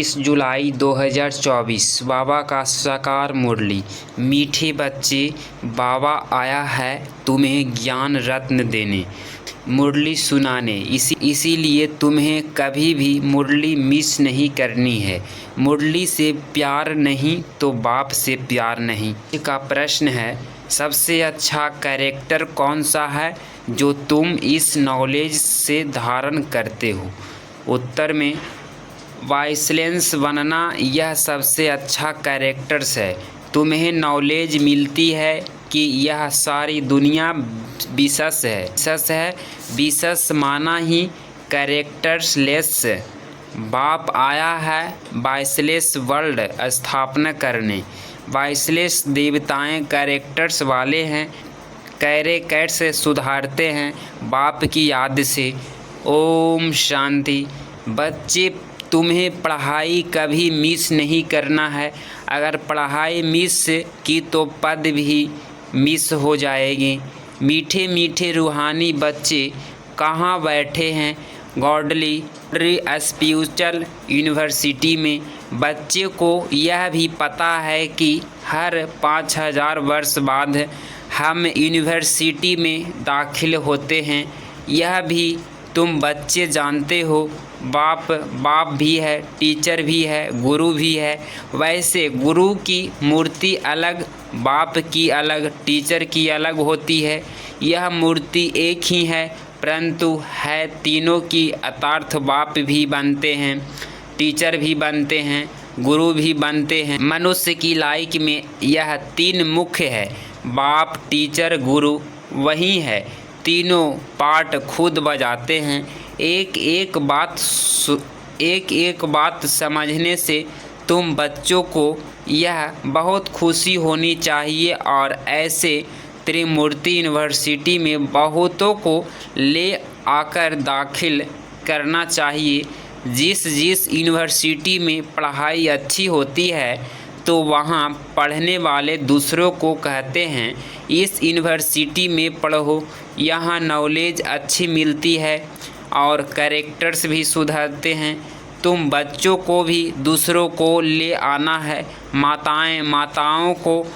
21 जुलाई 2024 बाबा का साकार मुरली। मीठे बच्चे, बाबा आया है तुम्हें ज्ञान रत्न देने, मुरली सुनाने। इसीलिए तुम्हें कभी भी मुरली मिस नहीं करनी है। मुरली से प्यार नहीं तो बाप से प्यार नहीं। का प्रश्न है, सबसे अच्छा कैरेक्टर कौन सा है जो तुम इस नॉलेज से धारण करते हो? उत्तर में वाइसलेंस बनना यह सबसे अच्छा कैरेक्टर्स है। तुम्हें नॉलेज मिलती है कि यह सारी दुनिया विशेष है। विशेष माना ही कैरेक्टर्सलेस। बाप आया है वाइसलेस वर्ल्ड स्थापना करने। वाइसलेस देवताएं कैरेक्टर्स वाले हैं, कैरेक्टर्स सुधारते हैं बाप की याद से। ओम शांति। बच्चे, तुम्हें पढ़ाई कभी मिस नहीं करना है। अगर पढ़ाई मिस की तो पद भी मिस हो जाएगी। मीठे मीठे रूहानी बच्चे कहाँ बैठे हैं? गॉडली स्पिरिचुअल यूनिवर्सिटी में। बच्चे को यह भी पता है कि हर 5000 वर्ष बाद हम यूनिवर्सिटी में दाखिल होते हैं। यह भी तुम बच्चे जानते हो। बाप भी है, टीचर भी है, गुरु भी है। वैसे गुरु की मूर्ति अलग, बाप की अलग, टीचर की अलग होती है। यह मूर्ति एक ही है, परंतु है तीनों की यथार्थ। बाप भी बनते हैं, टीचर भी बनते हैं, गुरु भी बनते हैं। मनुष्य की लाइफ में यह 3 मुख्य है, बाप, टीचर, गुरु। वही है, तीनों पार्ट खुद बजाते हैं। एक एक बात समझने से तुम बच्चों को यह बहुत खुशी होनी चाहिए और ऐसे त्रिमूर्ति यूनिवर्सिटी में बहुतों को ले आकर दाखिल करना चाहिए। जिस यूनिवर्सिटी में पढ़ाई अच्छी होती है तो वहाँ पढ़ने वाले दूसरों को कहते हैं इस यूनिवर्सिटी में पढ़ो, यहाँ नॉलेज अच्छी मिलती है और कैरेक्टर्स भी सुधरते हैं। तुम बच्चों को भी दूसरों को ले आना है। माताओं को,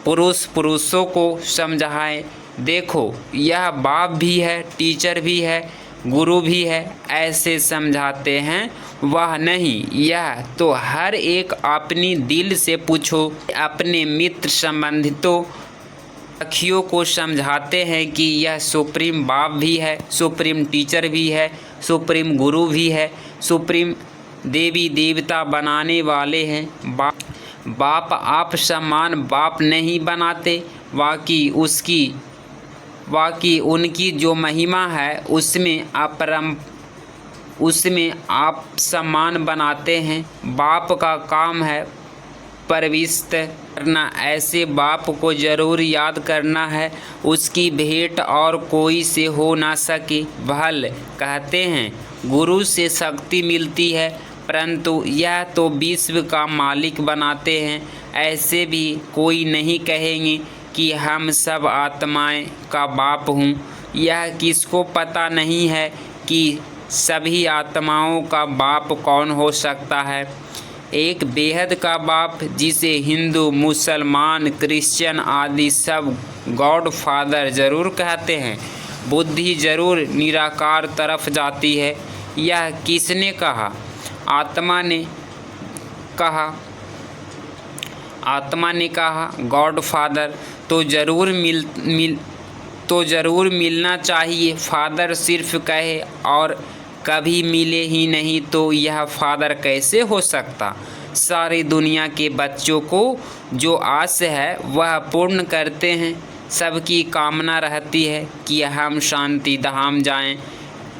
पुरुषों को समझाएं। देखो, यह बाप भी है, टीचर भी है, गुरु भी है, ऐसे समझाते हैं। वह नहीं, यह तो हर एक अपनी दिल से पूछो। अपने मित्र संबंधितों सखियों को समझाते हैं कि यह सुप्रीम बाप भी है, सुप्रीम टीचर भी है, सुप्रीम गुरु भी है, सुप्रीम देवी देवता बनाने वाले हैं। बाप आप समान बाप नहीं बनाते, वाकई उनकी जो महिमा है उसमें आप सम्मान बनाते हैं। बाप का काम है परविष्ट करना। ऐसे बाप को जरूर याद करना है, उसकी भेंट और कोई से हो ना सके। भल कहते हैं गुरु से शक्ति मिलती है, परंतु यह तो विश्व का मालिक बनाते हैं। ऐसे भी कोई नहीं कहेंगे कि हम सब आत्माएं का बाप हूँ। यह किसको पता नहीं है कि सभी आत्माओं का बाप कौन हो सकता है। एक बेहद का बाप, जिसे हिंदू, मुसलमान, क्रिश्चियन आदि सब गॉड फादर ज़रूर कहते हैं। बुद्धि ज़रूर निराकार तरफ जाती है। यह किसने कहा? आत्मा ने कहा गॉड फादर तो ज़रूर मिलना चाहिए। फादर सिर्फ कहे और कभी मिले ही नहीं तो यह फादर कैसे हो सकता? सारी दुनिया के बच्चों को जो आस है वह पूर्ण करते हैं। सबकी कामना रहती है कि हम शांति धाम जाएं।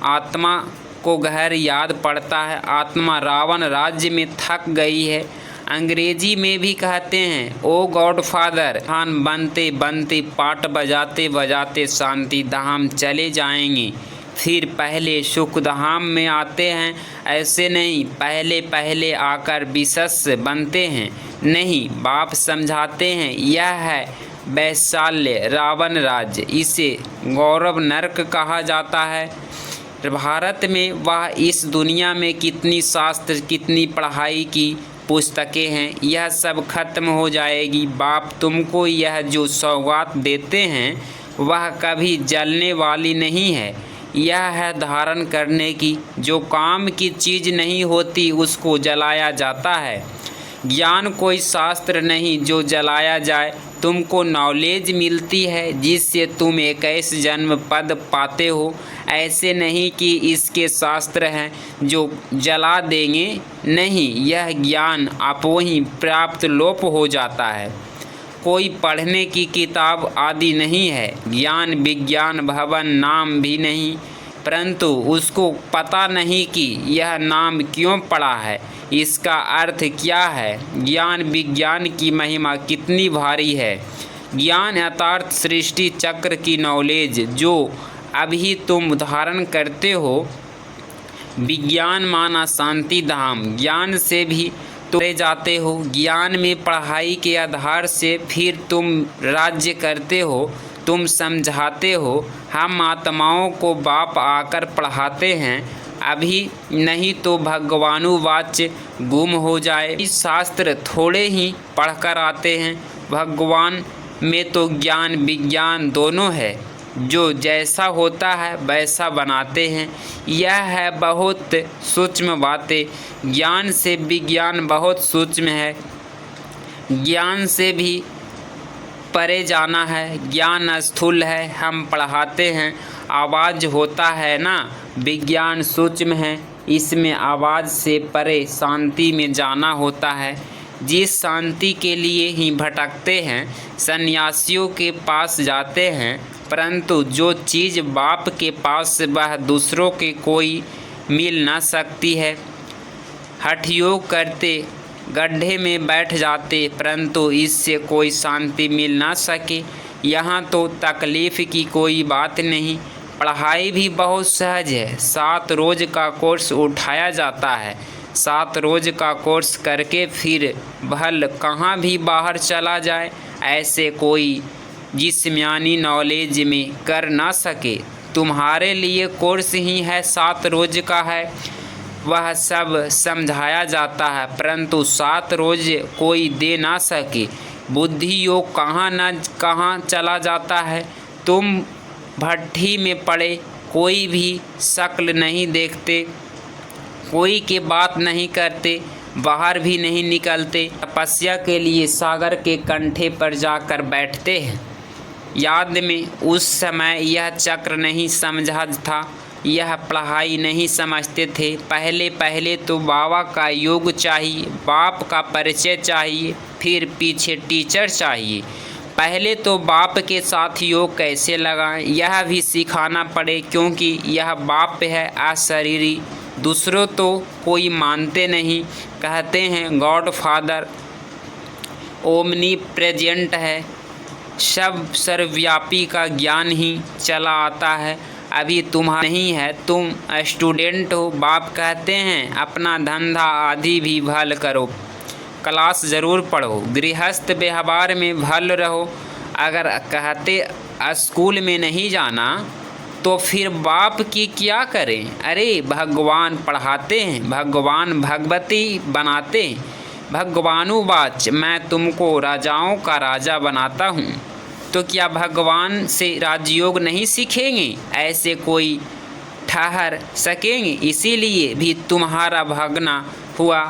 आत्मा को घर याद पड़ता है। आत्मा रावण राज्य में थक गई है। अंग्रेजी में भी कहते हैं ओ गॉड फादर। खान बनते बनते, पाट बजाते बजाते शांति धाम चले जाएंगे। फिर पहले सुख धाम में आते हैं। ऐसे नहीं, पहले आकर विशेष बनते हैं। नहीं, बाप समझाते हैं यह है वैशाल्य रावण राज्य। इसे गौरव नरक कहा जाता है। भारत में वह इस दुनिया में कितनी शास्त्र, कितनी पढ़ाई की पुस्तकें हैं, यह सब खत्म हो जाएगी। बाप तुमको यह जो सौगात देते हैं वह कभी जलने वाली नहीं है, यह है धारण करने की। जो काम की चीज़ नहीं होती उसको जलाया जाता है। ज्ञान कोई शास्त्र नहीं जो जलाया जाए। तुमको नॉलेज मिलती है जिससे तुम 21 जन्म पद पाते हो। ऐसे नहीं कि इसके शास्त्र हैं जो जला देंगे, नहीं, यह ज्ञान आपो ही प्राप्त लोप हो जाता है। कोई पढ़ने की किताब आदि नहीं है। ज्ञान विज्ञान भवन नाम भी नहीं, परंतु उसको पता नहीं कि यह नाम क्यों पड़ा है, इसका अर्थ क्या है। ज्ञान विज्ञान की महिमा कितनी भारी है। ज्ञान यथार्थ सृष्टि चक्र की नॉलेज जो अभी तुम धारण करते हो। विज्ञान माना शांति धाम, ज्ञान से भी तुम जाते हो। ज्ञान में पढ़ाई के आधार से फिर तुम राज्य करते हो, तुम समझाते हो। हम आत्माओं को बाप आकर पढ़ाते हैं, अभी नहीं तो भगवानुवाच गुम हो जाए। इस शास्त्र थोड़े ही पढ़कर आते हैं। भगवान में तो ज्ञान विज्ञान दोनों है, जो जैसा होता है वैसा बनाते हैं। यह है बहुत सूक्ष्म बातें। ज्ञान से विज्ञान बहुत सूक्ष्म है, ज्ञान से भी परे जाना है। ज्ञान स्थूल है, हम पढ़ाते हैं, आवाज़ होता है ना। विज्ञान सूक्ष्म है, इसमें आवाज़ से परे शांति में जाना होता है। जिस शांति के लिए ही भटकते हैं, सन्यासियों के पास जाते हैं, परंतु जो चीज़ बाप के पास वह दूसरों के कोई मिल न सकती है। हठयोग करते गड्ढे में बैठ जाते, परंतु इससे कोई शांति मिल ना सके। यहाँ तो तकलीफ़ की कोई बात नहीं, पढ़ाई भी बहुत सहज है। 7 रोज़ का कोर्स उठाया जाता है। 7 रोज़ का कोर्स करके फिर भल कहाँ भी बाहर चला जाए, ऐसे कोई जिस्मानी नॉलेज में कर ना सके। तुम्हारे लिए कोर्स ही है, 7 रोज़ का है, वह सब समझाया जाता है, परंतु 7 रोज़ कोई दे ना सके। बुद्धि योग कहाँ न कहाँ चला जाता है। तुम भट्ठी में पड़े, कोई भी शक्ल नहीं देखते, कोई के बात नहीं करते, बाहर भी नहीं निकलते। तपस्या के लिए सागर के कंठे पर जाकर बैठते हैं। याद में उस समय यह चक्र नहीं समझा था, यह पढ़ाई नहीं समझते थे। पहले पहले तो बाबा का योग चाहिए, बाप का परिचय चाहिए, फिर पीछे टीचर चाहिए। पहले तो बाप के साथ योग कैसे लगाएं यह भी सिखाना पड़े, क्योंकि यह बाप है अशरीरी। दूसरों तो कोई मानते नहीं, कहते हैं गॉड फादर ओमनी प्रेजेंट है, सब सर्वव्यापी का ज्ञान ही चला आता है। अभी तुम्हारा नहीं है, तुम स्टूडेंट हो। बाप कहते हैं अपना धंधा आदि भी भल करो, क्लास ज़रूर पढ़ो, गृहस्थ व्यवहार में भल रहो। अगर कहते स्कूल में नहीं जाना तो फिर बाप की क्या करें। अरे भगवान पढ़ाते हैं, भगवान भगवती बनाते हैं। भगवानुवाच मैं तुमको राजाओं का राजा बनाता हूँ, तो क्या भगवान से राजयोग नहीं सीखेंगे, ऐसे कोई ठहर सकेंगे। इसीलिए भी तुम्हारा भागना हुआ।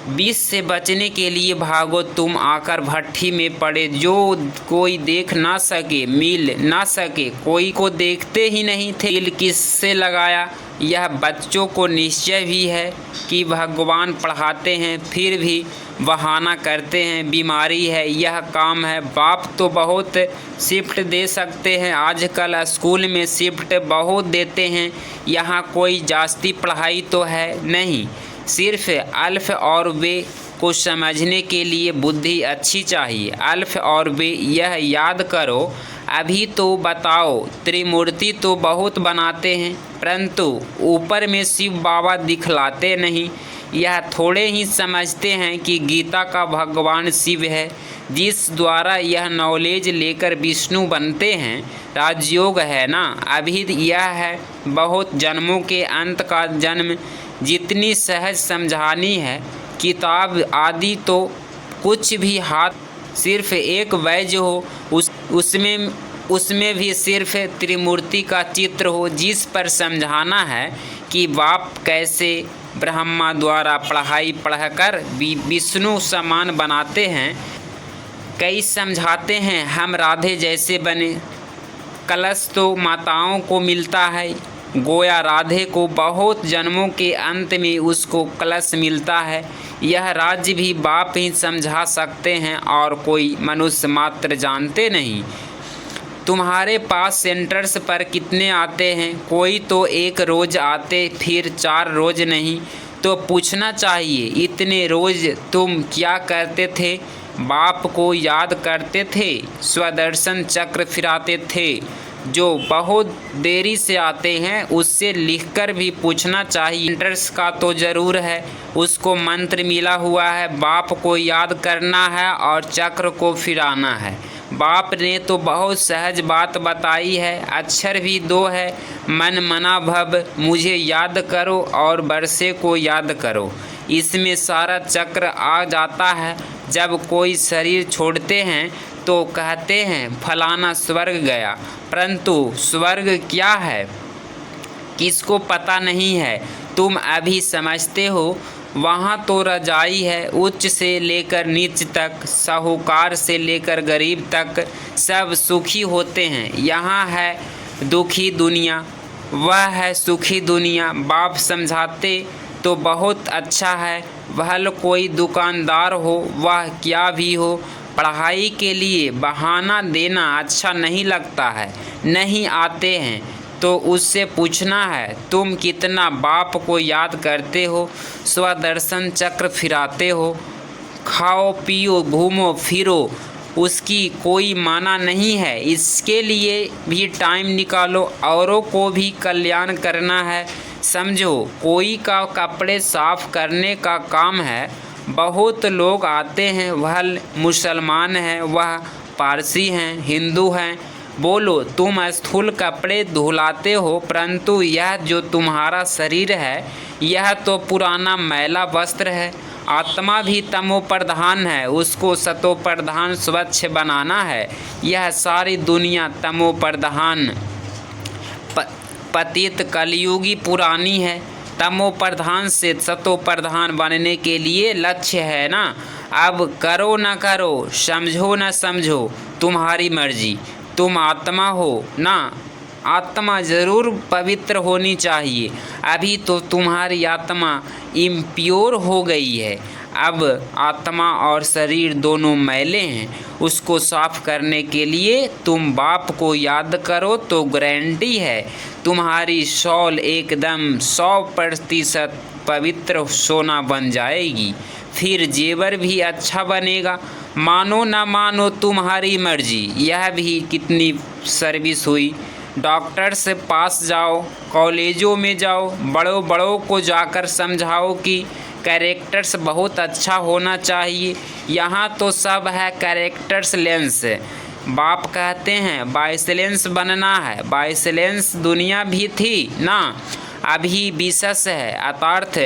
विष से बचने के लिए भागो, तुम आकर भट्ठी में पड़े, जो कोई देख ना सके, मिल ना सके, कोई को देखते ही नहीं थे। दिल किससे लगाया। यह बच्चों को निश्चय भी है कि भगवान पढ़ाते हैं, फिर भी बहाना करते हैं, बीमारी है, यह काम है। बाप तो बहुत शिफ्ट दे सकते हैं, आजकल स्कूल में शिफ्ट बहुत देते हैं। यहाँ कोई जास्ती पढ़ाई तो है नहीं, सिर्फ अल्फ और बे को समझने के लिए बुद्धि अच्छी चाहिए। अल्फ और बे यह याद करो। अभी तो बताओ, त्रिमूर्ति तो बहुत बनाते हैं, परंतु ऊपर में शिव बाबा दिखलाते नहीं। यह थोड़े ही समझते हैं कि गीता का भगवान शिव है, जिस द्वारा यह नॉलेज लेकर विष्णु बनते हैं। राजयोग है ना, अभी यह है बहुत जन्मों के अंत का जन्म। जितनी सहज समझानी है किताब आदि, तो कुछ भी हाथ सिर्फ एक वैज्य हो, उसमें भी सिर्फ त्रिमूर्ति का चित्र हो, जिस पर समझाना है कि बाप कैसे ब्रह्मा द्वारा पढ़ाई पढ़कर विष्णु समान बनाते हैं। कई समझाते हैं हम राधे जैसे बने। कलश तो माताओं को मिलता है, गोया राधे को बहुत जन्मों के अंत में उसको कलश मिलता है। यह राज्य भी बाप ही समझा सकते हैं और कोई मनुष्य मात्र जानते नहीं। तुम्हारे पास सेंटर्स पर कितने आते हैं? कोई तो एक रोज़ आते, फिर 4 रोज़ नहीं। तो पूछना चाहिए, इतने रोज़ तुम क्या करते थे? बाप को याद करते थे, स्वदर्शन चक्र फिराते थे। जो बहुत देरी से आते हैं उससे लिखकर भी पूछना चाहिए। सेंटर्स का तो ज़रूर है, उसको मंत्र मिला हुआ है, बाप को याद करना है और चक्र को फिराना है। बाप ने तो बहुत सहज बात बताई है, अक्षर भी 2 है, मन मना भव, मुझे याद करो और वर्षे को याद करो। इसमें सारा चक्र आ जाता है। जब कोई शरीर छोड़ते हैं तो कहते हैं फलाना स्वर्ग गया, परंतु स्वर्ग क्या है किसको पता नहीं है। तुम अभी समझते हो, वहाँ तो रजाई है, उच्च से लेकर नीच तक, साहूकार से लेकर गरीब तक सब सुखी होते हैं। यहाँ है दुखी दुनिया, वह है सुखी दुनिया। बाप समझाते तो बहुत अच्छा है, भले कोई दुकानदार हो, वह क्या भी हो, पढ़ाई के लिए बहाना देना अच्छा नहीं लगता है। नहीं आते हैं तो उससे पूछना है, तुम कितना बाप को याद करते हो, स्वदर्शन चक्र फिराते हो, खाओ पियो घूमो फिरो, उसकी कोई माना नहीं है। इसके लिए भी टाइम निकालो, औरों को भी कल्याण करना है। समझो, कोई का कपड़े साफ करने का काम है, बहुत लोग आते हैं, वह मुसलमान हैं, वह पारसी हैं, हिंदू हैं। बोलो, तुम स्थूल कपड़े धुलाते हो, परंतु यह जो तुम्हारा शरीर है यह तो पुराना मैला वस्त्र है। आत्मा भी तमो प्रधान है, उसको सतो प्रधान स्वच्छ बनाना है। यह सारी दुनिया तमो प्रधान पतित कलयुगी पुरानी है। तमो प्रधान से सतो प्रधान बनने के लिए लक्ष्य है ना। अब करो न करो, समझो न समझो, तुम्हारी मर्जी। तुम आत्मा हो ना, आत्मा ज़रूर पवित्र होनी चाहिए। अभी तो तुम्हारी आत्मा इम्प्योर हो गई है। अब आत्मा और शरीर दोनों मैले हैं, उसको साफ करने के लिए तुम बाप को याद करो तो गारंटी है तुम्हारी शॉल एकदम 100% पवित्र सोना बन जाएगी। फिर जेवर भी अच्छा बनेगा। मानो ना मानो तुम्हारी मर्जी। यह भी कितनी सर्विस हुई। डॉक्टर से पास जाओ, कॉलेजों में जाओ, बड़ों को जाकर समझाओ कि कैरेक्टर्स बहुत अच्छा होना चाहिए। यहाँ तो सब है कैरेक्टर्स लेंस। बाप कहते हैं बाइसलेंस बनना है। बाइसलेंस दुनिया भी थी ना, अभी विशेष है, अर्थात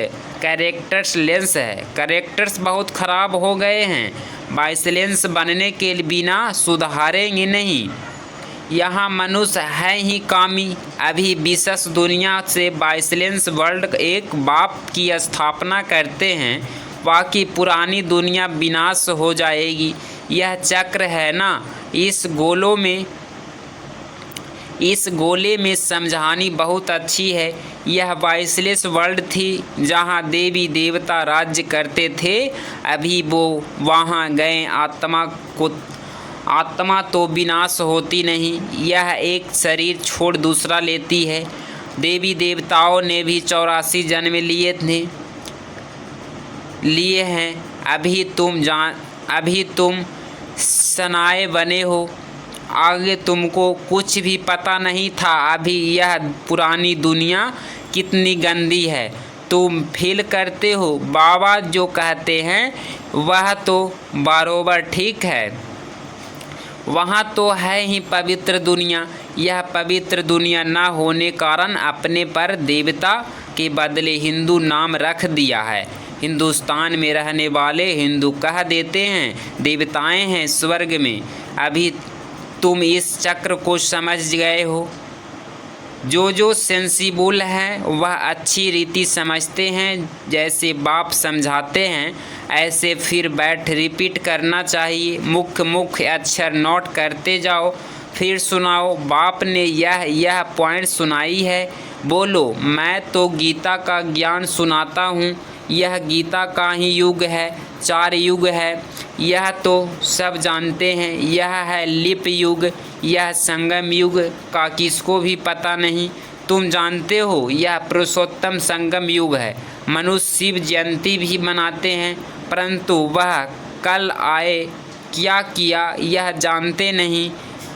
कैरेक्टर्स लेंस है। कैरेक्टर्स बहुत ख़राब हो गए हैं, बाइसलेंस बनने के बिना सुधारेंगे नहीं। यहाँ मनुष्य है ही कामी। अभी विशेष दुनिया से बाइसलेंस वर्ल्ड एक बाप की स्थापना करते हैं, बाकी पुरानी दुनिया विनाश हो जाएगी। यह चक्र है ना, इस गोले में समझानी बहुत अच्छी है। यह बाइसलेस वर्ल्ड थी जहाँ देवी देवता राज्य करते थे, अभी वो वहाँ गए। आत्मा तो विनाश होती नहीं, यह एक शरीर छोड़ दूसरा लेती है। देवी देवताओं ने भी 84 जन्म लिए हैं। अभी तुम सनाए बने हो, आगे तुमको कुछ भी पता नहीं था। अभी यह पुरानी दुनिया कितनी गंदी है, तुम फील करते हो बाबा जो कहते हैं वह तो बराबर ठीक है। वहाँ तो है ही पवित्र दुनिया। यह पवित्र दुनिया न होने कारण अपने पर देवता के बदले हिंदू नाम रख दिया है। हिंदुस्तान में रहने वाले हिंदू कह देते हैं देवताएं हैं स्वर्ग में। अभी तुम इस चक्र को समझ गए हो। जो सेंसिबल हैं वह अच्छी रीति समझते हैं। जैसे बाप समझाते हैं ऐसे फिर बैठ रिपीट करना चाहिए। मुख्य अक्षर नोट करते जाओ, फिर सुनाओ। बाप ने यह पॉइंट सुनाई है, बोलो। मैं तो गीता का ज्ञान सुनाता हूँ। यह गीता का ही युग है, 4 युग है, यह तो सब जानते हैं। यह है लिप युग, यह संगम युग का किसको भी पता नहीं। तुम जानते हो यह पुरुषोत्तम संगम युग है। मनुष्य शिव जयंती भी मनाते हैं, परंतु वह कल आए क्या किया यह जानते नहीं।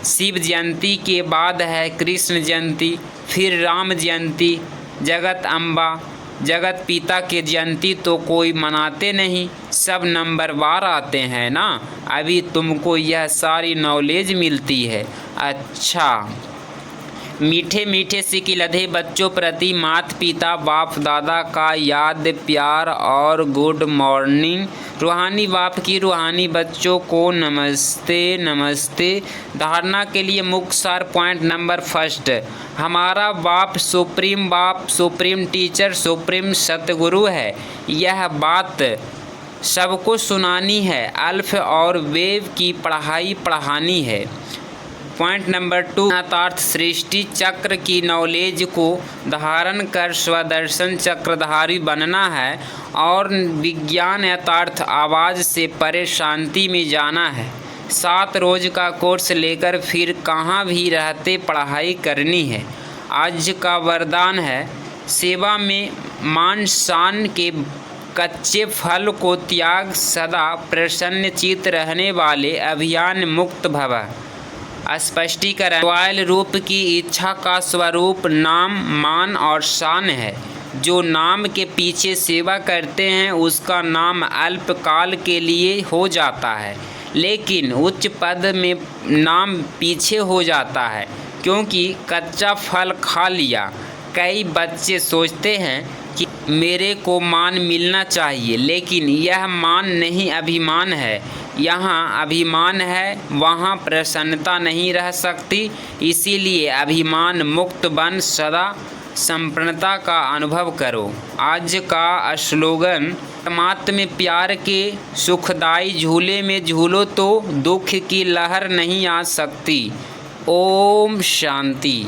शिव जयंती के बाद है कृष्ण जयंती, फिर राम जयंती, जगत अम्बा जगत पिता के जयंती तो कोई मनाते नहीं, सब नंबरवार आते हैं ना। अभी तुमको यह सारी नॉलेज मिलती है। अच्छा, मीठे मीठे सिकिलधे बच्चों प्रति माता पिता बाप दादा का याद प्यार और गुड मॉर्निंग। रूहानी बाप की रूहानी बच्चों को नमस्ते नमस्ते। धारणा के लिए मुख्य सार पॉइंट नंबर 1, हमारा बाप, सुप्रीम टीचर, सुप्रीम सतगुरु है। यह बात सबको सुनानी है। अल्फ और वेव की पढ़ाई पढ़ानी है। पॉइंट नंबर 2, यथार्थ सृष्टि चक्र की नॉलेज को धारण कर स्वदर्शन चक्रधारी बनना है और विज्ञान यथार्थ आवाज़ से परे शांति में जाना है। 7 रोज का कोर्स लेकर फिर कहाँ भी रहते पढ़ाई करनी है। आज का वरदान है सेवा में मान शान के कच्चे फल को त्याग, सदा प्रसन्न चित्त रहने वाले अभियान मुक्त भव। स्पष्टीकरण, रॉयल रूप की इच्छा का स्वरूप नाम मान और शान है। जो नाम के पीछे सेवा करते हैं उसका नाम अल्पकाल के लिए हो जाता है, लेकिन उच्च पद में नाम पीछे हो जाता है क्योंकि कच्चा फल खा लिया। कई बच्चे सोचते हैं कि मेरे को मान मिलना चाहिए, लेकिन यह मान नहीं अभिमान है। यहाँ अभिमान है वहाँ प्रसन्नता नहीं रह सकती। इसीलिए अभिमान मुक्त बन सदा संपन्नता का अनुभव करो। आज का स्लोगन, परमात्मा में प्यार के सुखदाई झूले में झूलो तो दुख की लहर नहीं आ सकती। ओम शांति।